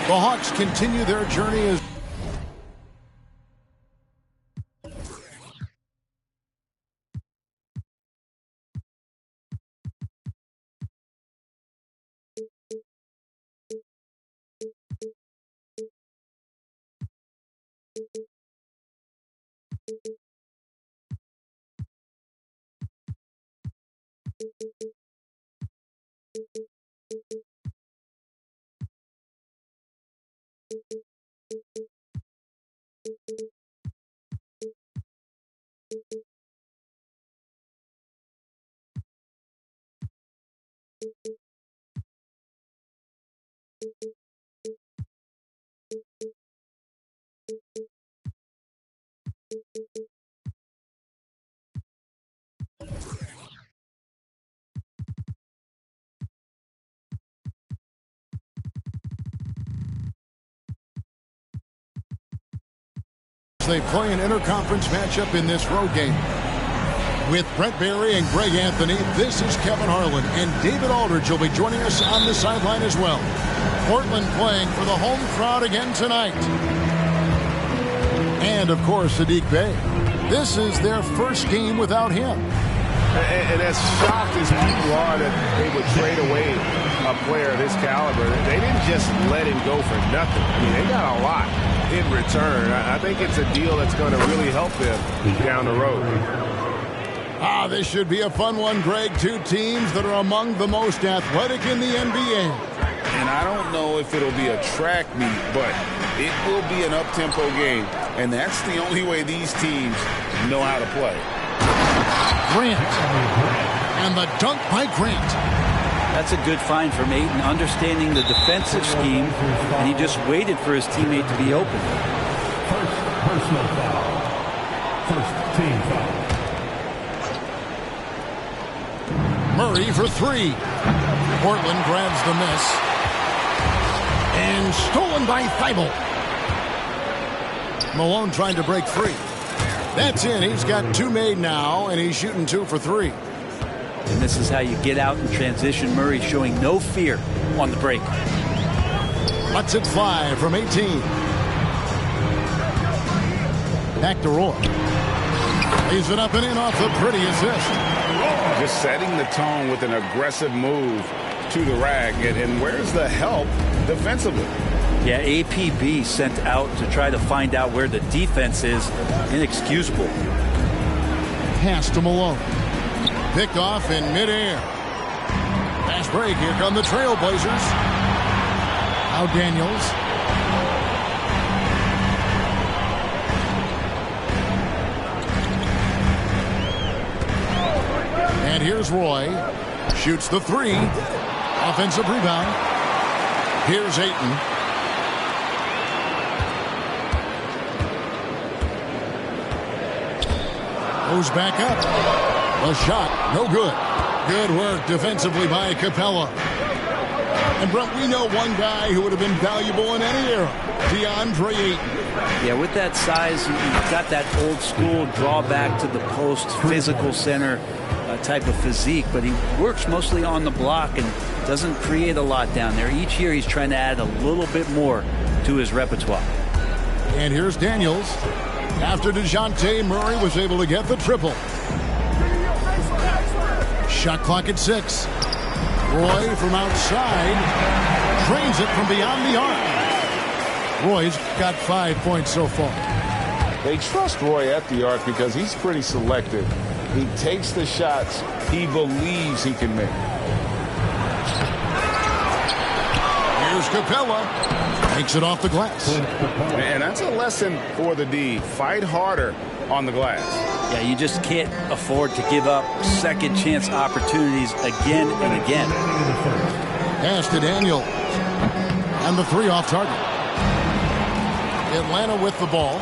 The Hawks continue their journey as they play an interconference matchup in this road game. With Brent Barry and Greg Anthony, this is Kevin Harlan, and David Aldridge will be joining us on the sideline as well. Portland playing for the home crowd again tonight. And, of course, Saddiq Bey. This is their first game without him. And as shocked as people are that they would trade away a player of this caliber, they didn't just let him go for nothing. I mean, they got a lot in return. I think it's a deal that's going to really help them down the road. This should be a fun one, Greg. Two teams that are among the most athletic in the NBA. And I don't know if it'll be a track meet, but it will be an up-tempo game. And that's the only way these teams know how to play. Grant. And the dunk by Grant. That's a good find from Ayton, understanding the defensive scheme, and he just waited for his teammate to be open. First personal foul. First team foul. Murray for three. Portland grabs the miss. And stolen by Thibault. Malone trying to break free. That's in. He's got two made now, and he's shooting 2 for 3. And this is how you get out in transition. Murray showing no fear on the break. Lets it fly from 18. Back to Roy. Lays it up and in off the pretty assist. Just setting the tone with an aggressive move to the rack. And where's the help defensively? Yeah, APB sent out to try to find out where the defense is. Inexcusable. Pass to Malone. Picked off in midair. Fast break. Here come the Trailblazers. Now Daniels. And here's Roy. Shoots the three. Offensive rebound. Here's Ayton. Goes back up. A shot. No good. Good work defensively by Capella. And Brent, we know one guy who would have been valuable in any era. DeAndre Ayton. Yeah, with that size, you've got that old school drawback to the post, physical center type of physique, but he works mostly on the block and doesn't create a lot down there. Each year he's trying to add a little bit more to his repertoire. And here's Daniels. After DeJounte Murray was able to get the triple. Shot clock at 6. Roy from outside drains it from beyond the arc. Roy's got 5 points so far. They trust Roy at the arc because he's pretty selective. He takes the shots he believes he can make. Here's Capella. Takes it off the glass. And that's a lesson for the D. Fight harder on the glass. Yeah, you just can't afford to give up second chance opportunities again and again. Pass to Daniels. And the 3 off target. Atlanta with the ball.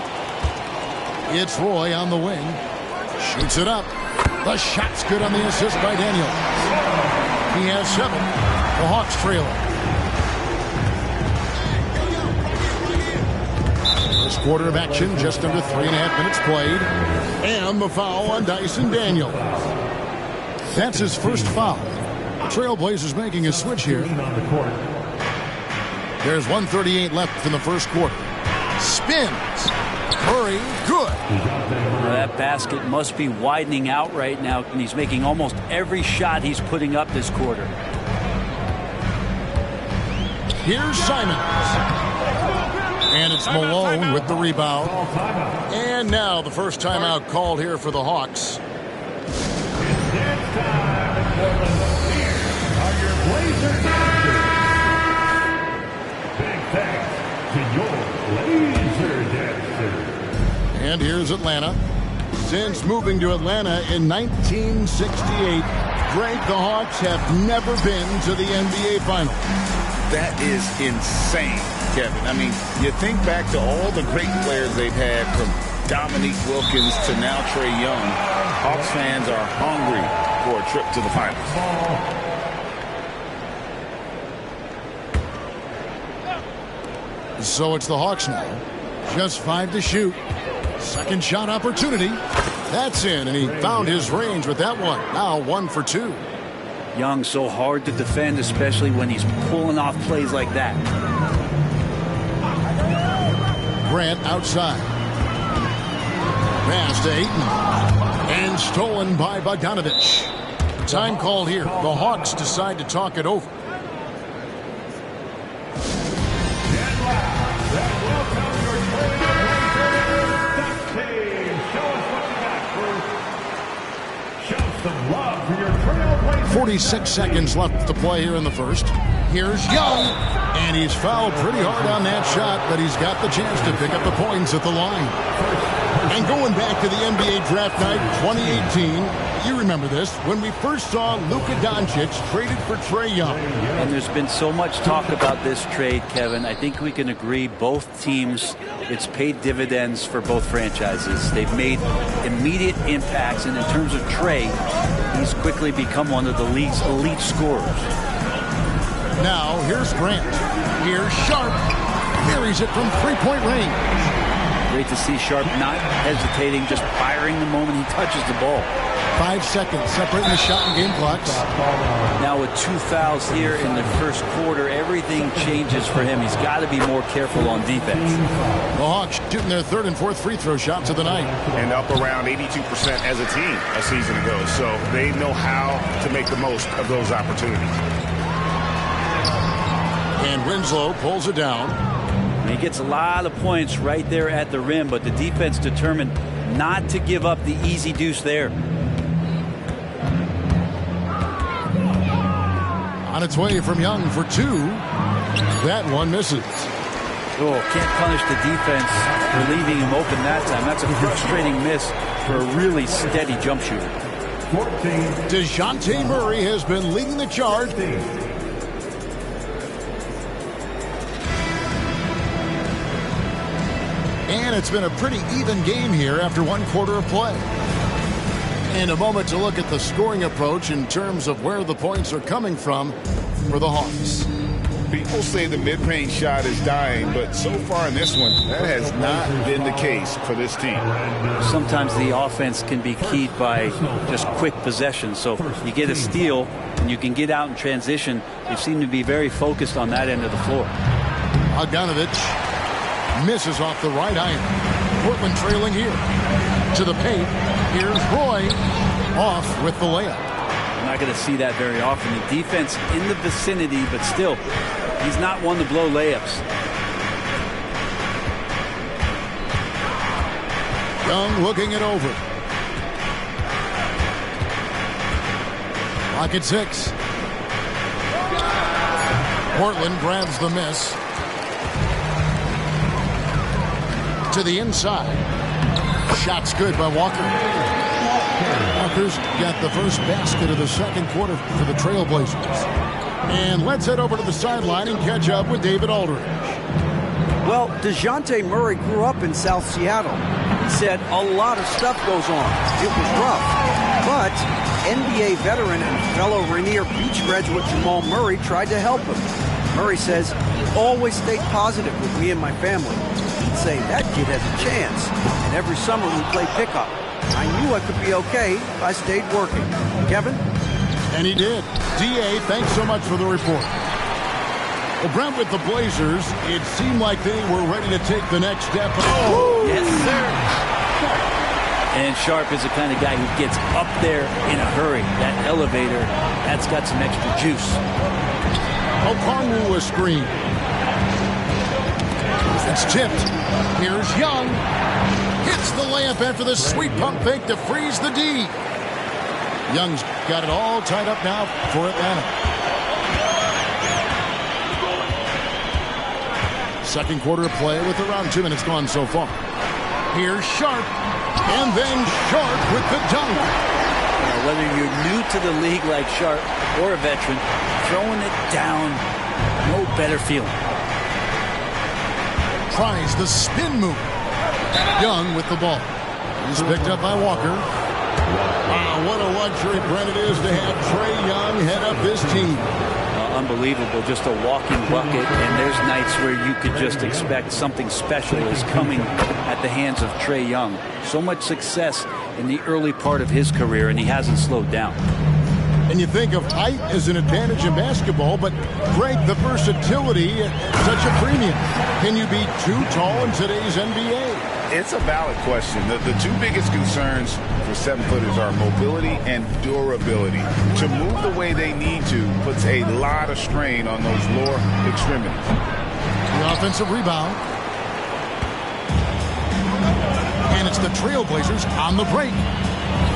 It's Roy on the wing. Shoots it up. The shot's good on the assist by Daniels. He has 7. The Hawks trail. First quarter of action, just under 3.5 minutes played. And the foul on Dyson Daniels. That's his first foul. The Trailblazers making a switch here. There's 1:38 left in the first quarter. Spins. Murray, good. That basket must be widening out right now, and he's making almost every shot he's putting up this quarter. Here's Simons. And it's Malone with the rebound. And now the first timeout called here for the Hawks. And here's Atlanta. Since moving to Atlanta in 1968, Greg, the Hawks have never been to the NBA Finals. That is insane, Kevin. I mean, you think back to all the great players they've had, from Dominique Wilkins to now Trae Young. Hawks fans are hungry for a trip to the finals. So it's the Hawks now. Just 5 to shoot. Second shot opportunity. That's in, and he found his range with that one. Now 1 for 2. Young so hard to defend, especially when he's pulling off plays like that. Grant outside. Pass to Ayton. And stolen by Bogdanovich. Time called here. The Hawks decide to talk it over. Some love for your Trailblazers. 46 seconds left to play here in the first. Here's Young, and he's fouled pretty hard on that shot, but he's got the chance to pick up the points at the line. And going back to the NBA draft night 2018, you remember this, when we first saw Luka Doncic traded for Trae Young. And there's been so much talk about this trade, Kevin. I think we can agree both teams, it's paid dividends for both franchises. They've made immediate impacts, and in terms of Trae, he's quickly become one of the league's elite scorers. Now, here's Grant. Here's Sharp. Buries it from three-point range. Great to see Sharp not hesitating, just firing the moment he touches the ball. 5 seconds separating the shot and game clocks. Now with 2 fouls here in the first quarter, everything changes for him. He's got to be more careful on defense. The Hawks shooting their 3rd and 4th free throw shots of the night. And up around 82% as a team a season ago. So they know how to make the most of those opportunities. And Winslow pulls it down. He gets a lot of points right there at the rim, but the defense determined not to give up the easy deuce there. On its way from Young for 2. That one misses. Oh, can't punish the defense for leaving him open that time. That's a frustrating miss for a really steady jump shooter. DeJounte Murray has been leading the charge. And it's been a pretty even game here after 1 quarter of play. And a moment to look at the scoring approach in terms of where the points are coming from for the Hawks. People say the mid-range shot is dying, but so far in this one, that has not been the case for this team. Sometimes the offense can be keyed by just quick possession. So you get a steal and you can get out in transition. They seem to be very focused on that end of the floor. Bogdanovich misses off the right iron. Portland trailing here. To the paint. Here's Roy off with the layup. We're not going to see that very often. The defense in the vicinity, but still, he's not one to blow layups. Young looking it over. Clock at 6. Portland grabs the miss. To the inside. Shot's good by Walker. Walker's got the first basket of the second quarter for the Trailblazers. And let's head over to the sideline and catch up with David Aldridge. Well, DeJounte Murray grew up in South Seattle. He said a lot of stuff goes on. It was rough. But NBA veteran and fellow Rainier Beach graduate Jamal Murray tried to help him. Murray says he always stayed positive with me and my family. He'd say, that kid has a chance. And every summer we play pickup. I knew I could be okay if I stayed working. Kevin? And he did. D.A., thanks so much for the report. Well, Brent, with the Blazers, it seemed like they were ready to take the next step. Oh, yes, sir. And Sharp is the kind of guy who gets up there in a hurry. That elevator, that's got some extra juice. Okongwu a screen. It's tipped. Here's Young. Hits the layup after the sweet pump fake to freeze the D. Young's got it all tied up now for Atlanta. Second quarter of play with around 2 minutes gone so far. Here's Sharp. And then Sharp with the dunk. Whether you're new to the league like Sharp or a veteran, throwing it down, no better feeling. Tries the spin move. Young with the ball. He's picked up by Walker. Wow, what a luxury, Brent, it is to have Trae Young head up this team. Unbelievable, just a walking bucket, and there's nights where you could just expect something special is coming at the hands of Trae Young. So much success in the early part of his career, and he hasn't slowed down. And you think of height as an advantage in basketball, but Greg, the versatility at such a premium. Can you be too tall in today's NBA? It's a valid question. The two biggest concerns for 7-footers are mobility and durability. To move the way they need to puts a lot of strain on those lower extremities. The offensive rebound. And it's the Trailblazers on the break.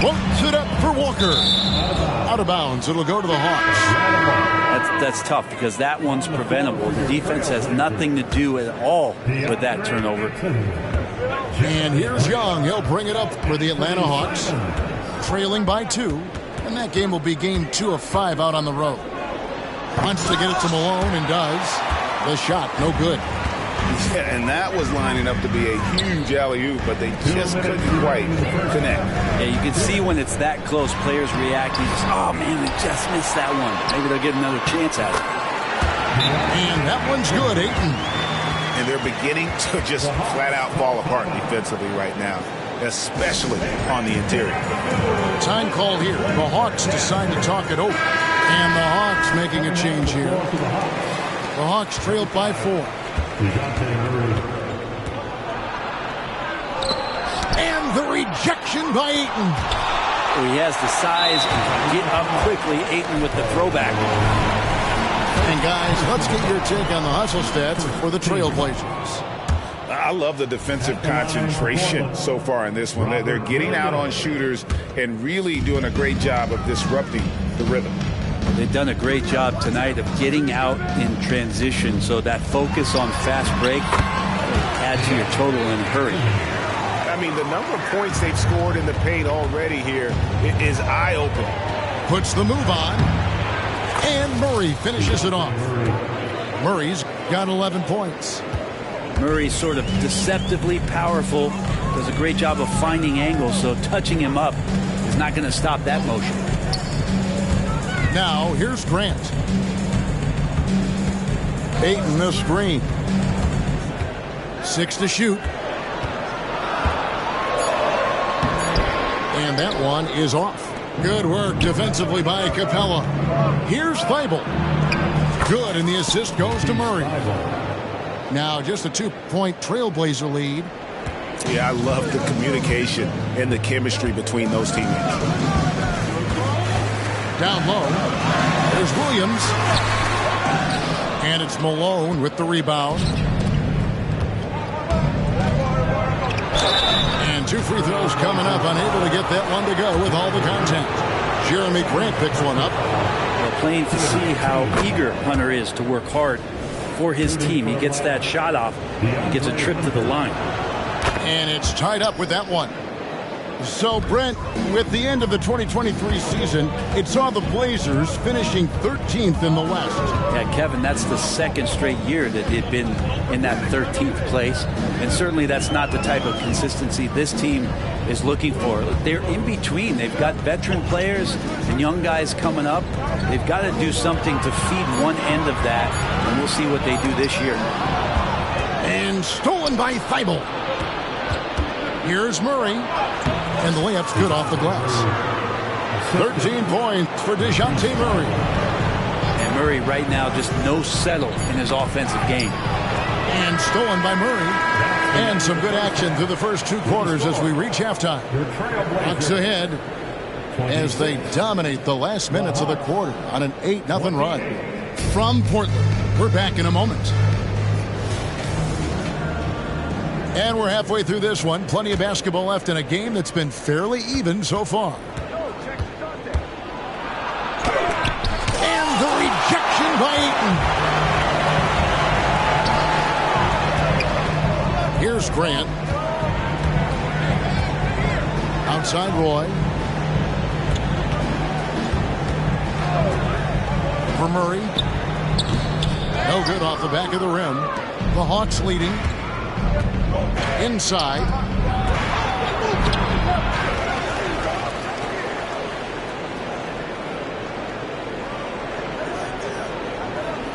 Floats it up for Walker. Out of bounds. It'll go to the Hawks. That's tough because that one's preventable. The defense has nothing to do at all with that turnover. And here's Young. He'll bring it up for the Atlanta Hawks. Trailing by 2. And that game will be game 2 of 5 out on the road. Wants to get it to Malone and does. The shot, no good. Yeah, and that was lining up to be a huge alley-oop, but they just couldn't quite connect. Yeah, you can see when it's that close, players react. You just, oh, man, we just missed that one. Maybe they'll get another chance at it. And that one's good, Ayton. And they're beginning to just flat-out fall apart defensively right now, especially on the interior. Time call here. The Hawks decide to talk it over. And the Hawks making a change here. The Hawks trailed by 4. And the rejection by Ayton. Well, he has the size and can get up quickly. Ayton with the throwback. And guys, let's get your take on the hustle stats for the Trailblazers. I love the defensive concentration so far in this one. They're getting out on shooters and really doing a great job of disrupting the rhythm. They've done a great job tonight of getting out in transition, so that focus on fast break adds to your total in a hurry. I mean, the number of points they've scored in the paint already here is eye-opening. Puts the move on, and Murray finishes it off. Murray's got 11 points. Murray's sort of deceptively powerful, does a great job of finding angles, so touching him up is not going to stop that motion. Now, here's Grant. Ayton the screen. 6 to shoot. And that one is off. Good work defensively by Capella. Here's Thibault. Good, and the assist goes to Murray. Now, just a 2-point Trailblazer lead. Yeah, I love the communication and the chemistry between those teammates. Down low, there's Williams. And it's Malone with the rebound. And 2 free throws coming up, unable to get that one to go with all the contact. Jeremy Grant picks one up. Well, plain to see how eager Hunter is to work hard for his team. He gets that shot off. He gets a trip to the line. And it's tied up with that one. So, Brent, with the end of the 2023 season, it saw the Blazers finishing 13th in the West. Yeah, Kevin, that's the second straight year that they've been in that 13th place. And certainly that's not the type of consistency this team is looking for. They're in between. They've got veteran players and young guys coming up. They've got to do something to feed one end of that, and we'll see what they do this year. And stolen by Thibault. Here's Murray. And the layup's good off the glass. 13 points for DeJounte Murray. And Murray right now just no settle in his offensive game. And stolen by Murray. And some good action through the first 2 quarters as we reach halftime. Bucks ahead as they dominate the last minutes of the quarter on an 8-0 run. From Portland, we're back in a moment. And we're halfway through this one. Plenty of basketball left in a game that's been fairly even so far. And the rejection by Ayton. Here's Grant. Outside Roy. For Murray. No good off the back of the rim. The Hawks leading. Inside.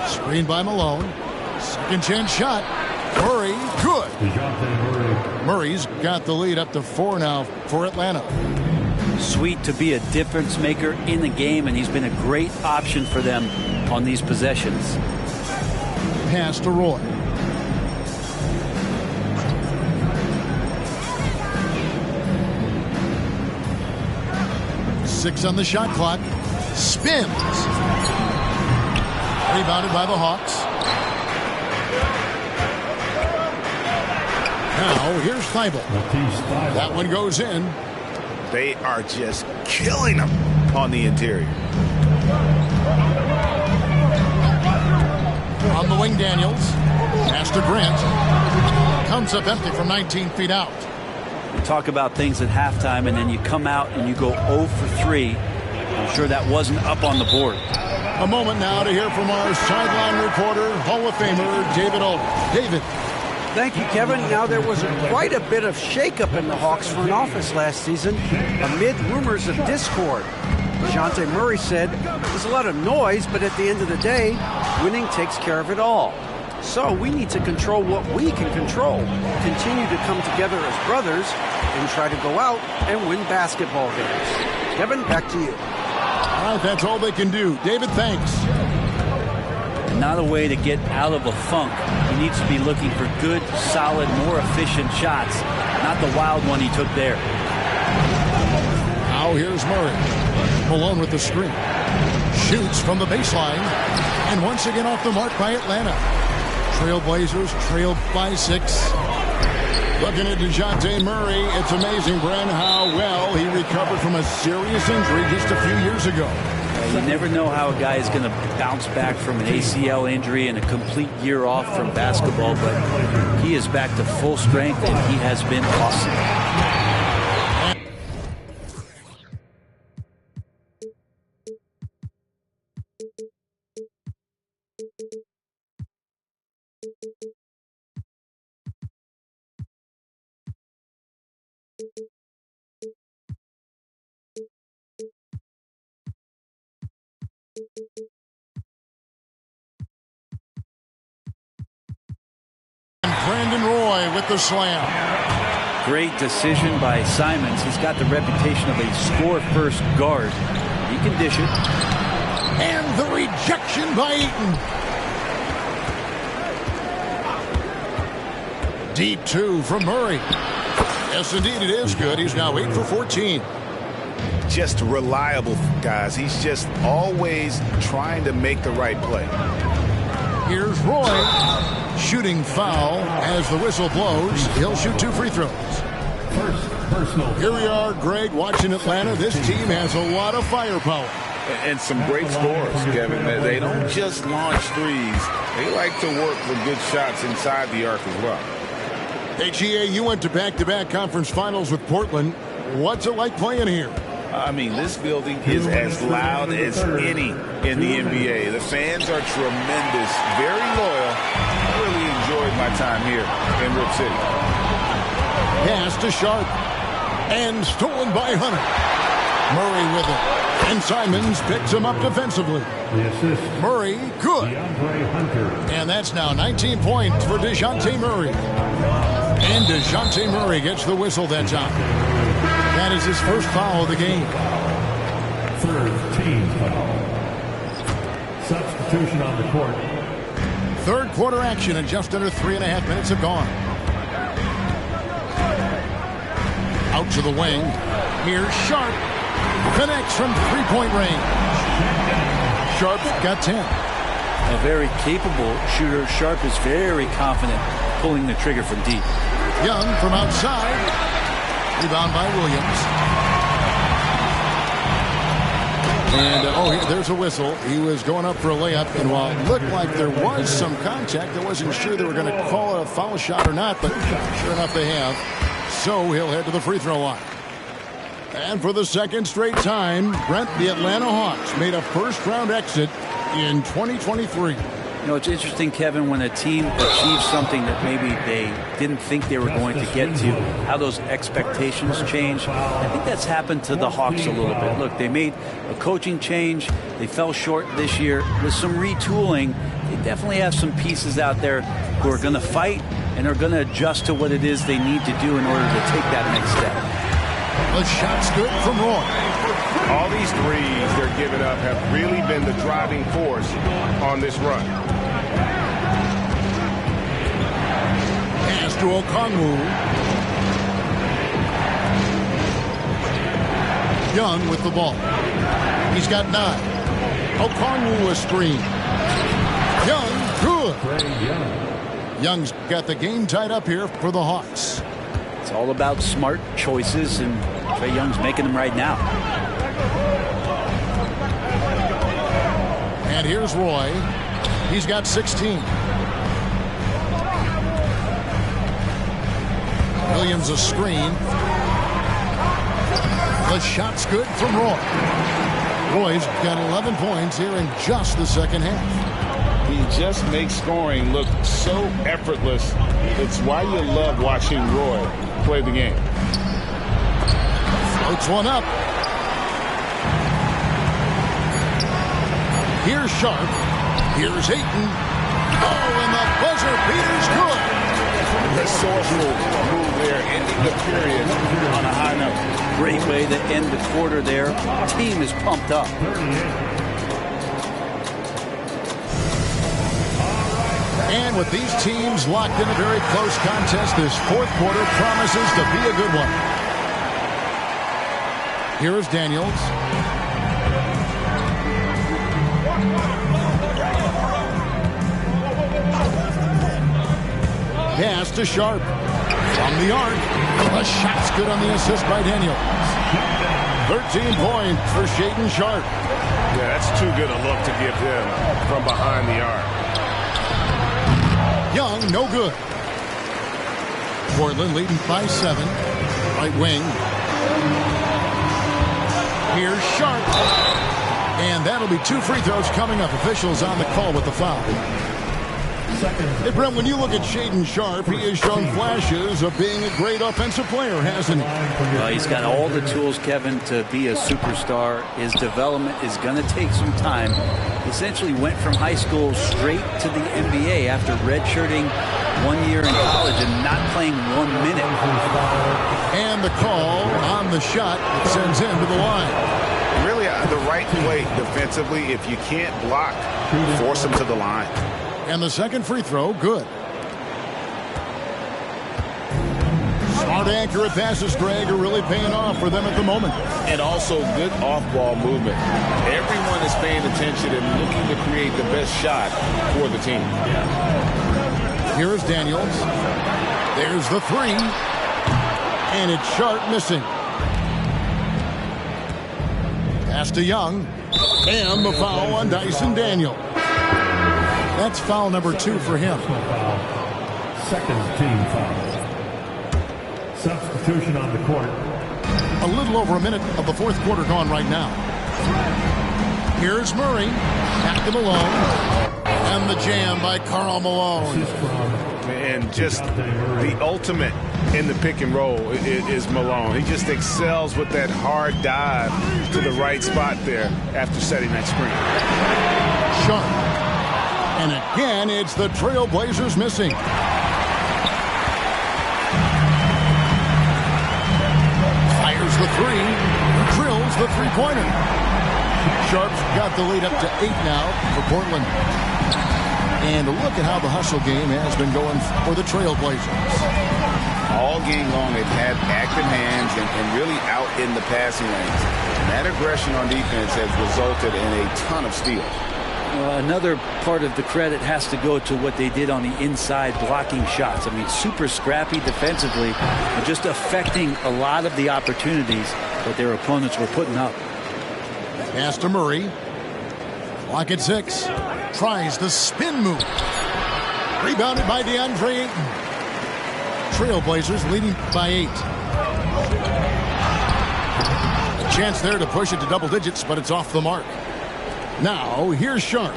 Screen by Malone. Second chance shot. Murray, good. Murray's got the lead up to 4 now for Atlanta. Sweet to be a difference maker in the game, and he's been a great option for them on these possessions. Pass to Roy. Six on the shot clock. Spins. Rebounded by the Hawks. Now here's Thibault. That one goes in. They are just killing them on the interior. On the wing, Daniels. Pass to Grant. Comes up empty from 19 feet out. Talk about things at halftime, and then you come out and you go 0 for 3. I'm sure that wasn't up on the board. A moment now to hear from our sideline reporter, Hall of Famer David Aldridge. David. Thank you, Kevin. Now, there was quite a bit of shakeup in the Hawks front office last season amid rumors of discord. DeJounte Murray said, there's a lot of noise, but at the end of the day, winning takes care of it all. So we need to control what we can control, continue to come together as brothers, and try to go out and win basketball games. Kevin, back to you. All right, that's all they can do. David, thanks. Not a way to get out of a funk. He needs to be looking for good, solid, more efficient shots, not the wild one he took there. Now here's Murray. Malone with the screen. Shoots from the baseline. And once again off the mark by Atlanta. Trailblazers trailed by 6. Looking at DeJounte Murray, it's amazing, Bren, how well he recovered from a serious injury just a few years ago. You never know how a guy is going to bounce back from an ACL injury and a complete year off from basketball, but he is back to full strength, and he has been awesome. Brandon Roy with the slam. Great decision by Simons. He's got the reputation of a score-first guard. He can dish it. And the rejection by Ayton. Deep 2 from Murray. Yes, indeed, it is good. He's now 8 for 14. Just reliable, guys. He's just always trying to make the right play. Here's Roy. Shooting foul as the whistle blows. He'll shoot 2 free throws. Here we are, Greg, watching Atlanta. This team has a lot of firepower. And some great scores, Kevin. They don't just launch threes. They like to work for good shots inside the arc as well. HEA, you went to back-to-back conference finals with Portland. What's it like playing here? I mean, this building is as loud as any in the NBA. The fans are tremendous, very loyal. I really enjoyed my time here in Rip City. Pass to Sharp. And stolen by Hunter. Murray with it. And Simons picks him up defensively. The assist. Murray, good. DeAndre Hunter. And that's now 19 points for DeJounte Murray. And DeJounte Murray gets the whistle that time. That is his first foul of the game. Third team foul. Substitution on the court. Third quarter action, and just under 3.5 minutes have gone. Out to the wing. Here's Sharp. Connects from three-point range. Sharp's got 10. A very capable shooter. Sharp is very confident pulling the trigger from deep. Young from outside. Rebound by Williams. And, there's a whistle. He was going up for a layup, and while it looked like there was some contact, I wasn't sure they were going to call it a foul shot or not, but sure enough they have. So he'll head to the free throw line. And for the second straight time, Brent, the Atlanta Hawks made a first-round exit in 2023. You know, it's interesting, Kevin, when a team achieves something that maybe they didn't think they were going to get to, how those expectations change. I think that's happened to the Hawks a little bit. Look, they made a coaching change. They fell short this year. With some retooling, they definitely have some pieces out there who are going to fight and are going to adjust to what it is they need to do in order to take that next step. The shot's good from Roy. All these threes they're giving up have really been the driving force on this run. Pass to Okongwu. Young with the ball. He's got 9. Okongwu a screen. Young, good. Young's got the game tied up here for the Hawks. It's all about smart choices, and Trae Young's making them right now. And here's Roy. He's got 16. Williams a screen. The shot's good from Roy. Roy's got 11 points here in just the second half. He just makes scoring look so effortless. It's why you love watching Roy play the game. Floats one up. Here's Sharp. Here's Ayton. Oh, and the buzzer beater's good. Resourceful move there, ending the period on a high note. Great way to end the quarter there. Team is pumped up. And with these teams locked in a very close contest, this fourth quarter promises to be a good one. Here is Daniels. Pass to Sharp. From the arc. A shot's good on the assist by Daniels. 13 points for Shaedon Sharp. Yeah, that's too good a look to give him from behind the arc. Young, no good. Portland leading by 7. Right wing. Here's Sharp. And that'll be 2 free throws coming up. Officials on the call with the foul. Hey, Brent, when you look at Shaedon Sharp, he has shown flashes of being a great offensive player, hasn't he? Well, he's got all the tools, Kevin, to be a superstar. His development is going to take some time. Essentially went from high school straight to the NBA after redshirting 1 year in college and not playing 1 minute. And the call on the shot sends him to the line. Really, the right play defensively. If you can't block, force him to the line. And the second free throw, good. Smart, accurate passes, Greg, are really paying off for them at the moment. And also good off-ball movement. Everyone is paying attention and looking to create the best shot for the team. Here's Daniels. There's the 3. And it's Sharp missing. Pass to Young. And the foul on Dyson Daniels. That's foul number 2 for him. Second team foul. Substitution on the court. A little over a minute of the fourth quarter gone right now. Here's Murray. Back to Malone. And the jam by Karl Malone. And just the ultimate in the pick and roll is Malone. He just excels with that hard dive to the right spot there after setting that screen. Sharp. And again, it's the Trailblazers missing. Fires the three. Drills the three-pointer. Sharp's got the lead up to 8 now for Portland. And look at how the hustle game has been going for the Trailblazers. All game long, they've had active hands and really out in the passing lanes. That aggression on defense has resulted in a ton of steals. Another part of the credit has to go to what they did on the inside blocking shots. I mean, super scrappy defensively and just affecting a lot of the opportunities that their opponents were putting up. Pass to Murray. Clock at 6. Tries the spin move. Rebounded by DeAndre Ayton. Trailblazers leading by 8. A chance there to push it to double digits, but it's off the mark. Now, here's Sharp.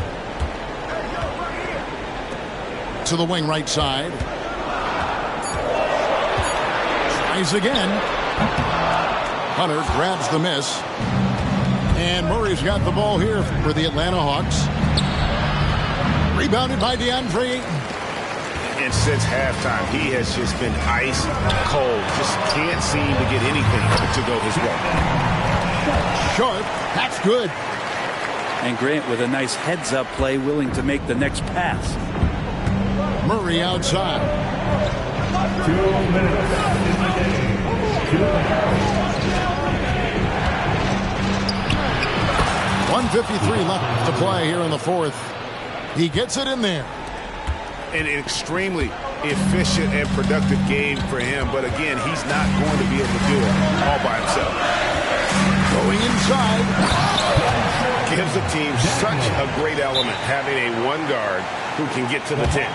To the wing right side. Tries again. Hunter grabs the miss. And Murray's got the ball here for the Atlanta Hawks. Rebounded by DeAndre Ayton. And since halftime, he has just been ice cold. Just can't seem to get anything to go his way. Sharp, that's good. And Grant with a nice heads-up play, willing to make the next pass. Murray outside. 2 minutes in the game. 1:53 left to play here in the fourth. He gets it in there. An extremely efficient and productive game for him. But again, he's not going to be able to do it all by himself. Going inside. Gives the team such a great element having a one guard who can get to the 10.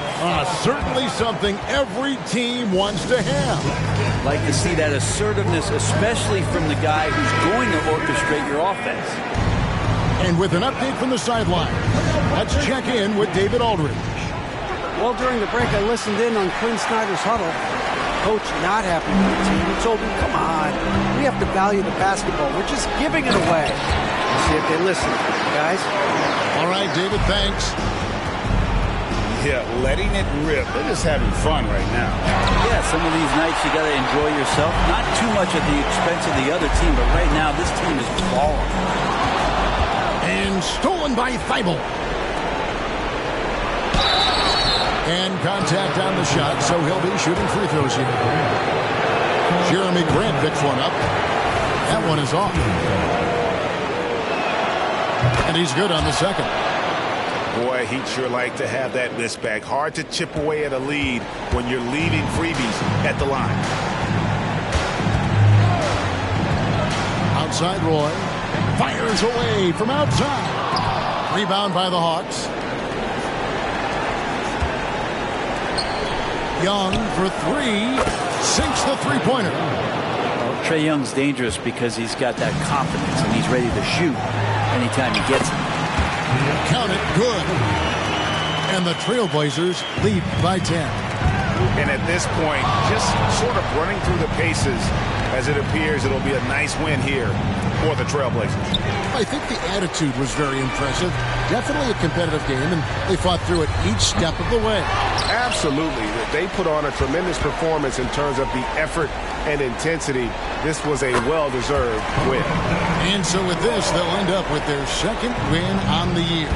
Certainly something every team wants to have. Like to see that assertiveness, especially from the guy who's going to orchestrate your offense. And with an update from the sideline, let's check in with David Aldridge. Well, during the break, I listened in on Quinn Snyder's huddle. Coach not happy with the team. He told me, come on, we have to value the basketball. We're just giving it away. Let's see if they listen, guys. All right, David, thanks. Yeah, letting it rip. They're just having fun right now. Yeah, some of these nights you got to enjoy yourself. Not too much at the expense of the other team, but right now this team is balling. And stolen by Thibault. And contact on the shot, so he'll be shooting free throws here. Jeremy Grant picks one up. That one is off. And he's good on the second. Boy, he'd sure like to have that miss back. Hard to chip away at a lead when you're leaving freebies at the line. Outside Roy. Fires away from outside. Rebound by the Hawks. Young for 3. Sinks the three-pointer. Well, Trae Young's dangerous because he's got that confidence and he's ready to shoot anytime he gets it. Count it, good. And the Trailblazers lead by 10. And at this point, just sort of running through the paces as it appears it'll be a nice win here for the Trailblazers. I think the attitude was very impressive. Definitely a competitive game, and they fought through it each step of the way. Absolutely. They put on a tremendous performance in terms of the effort and intensity. This was a well-deserved win. And so with this, they'll end up with their second win on the year.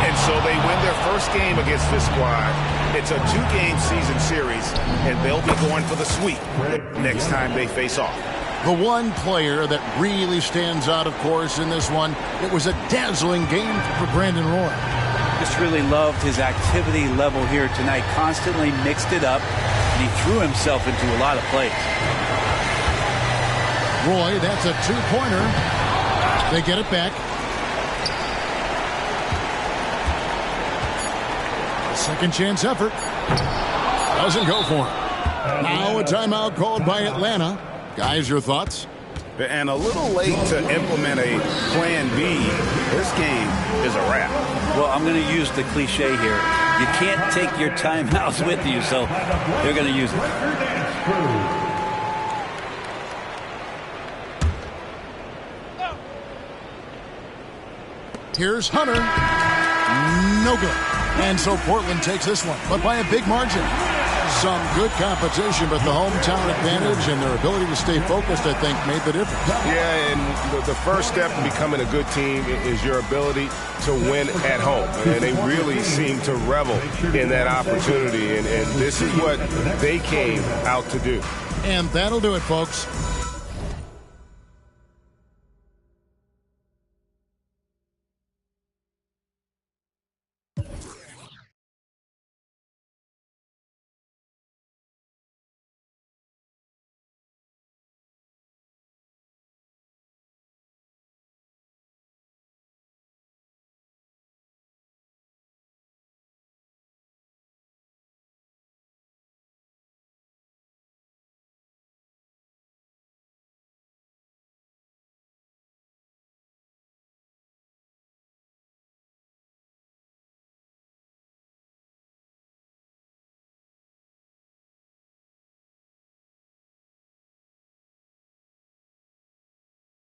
And so they win their first game against this squad. It's a 2-game season series, and they'll be going for the sweep next time they face off. The one player that really stands out, of course, in this one, it was a dazzling game for Brandon Roy. Just really loved his activity level here tonight. Constantly mixed it up, and he threw himself into a lot of plays. Roy, that's a two-pointer. They get it back. Second chance effort. Doesn't go for him. Now a timeout called by Atlanta. Guys, your thoughts? And a little late to implement a plan B. This game is a wrap. Well, I'm going to use the cliche here. You can't take your timeouts with you, so they're going to use it. Here's Hunter. No good. And so Portland takes this one, but by a big margin. Some good competition, but the hometown advantage and their ability to stay focused, I think, made the difference. Yeah, and the first step in becoming a good team is your ability to win at home. And they really seem to revel in that opportunity, and this is what they came out to do. And that'll do it, folks.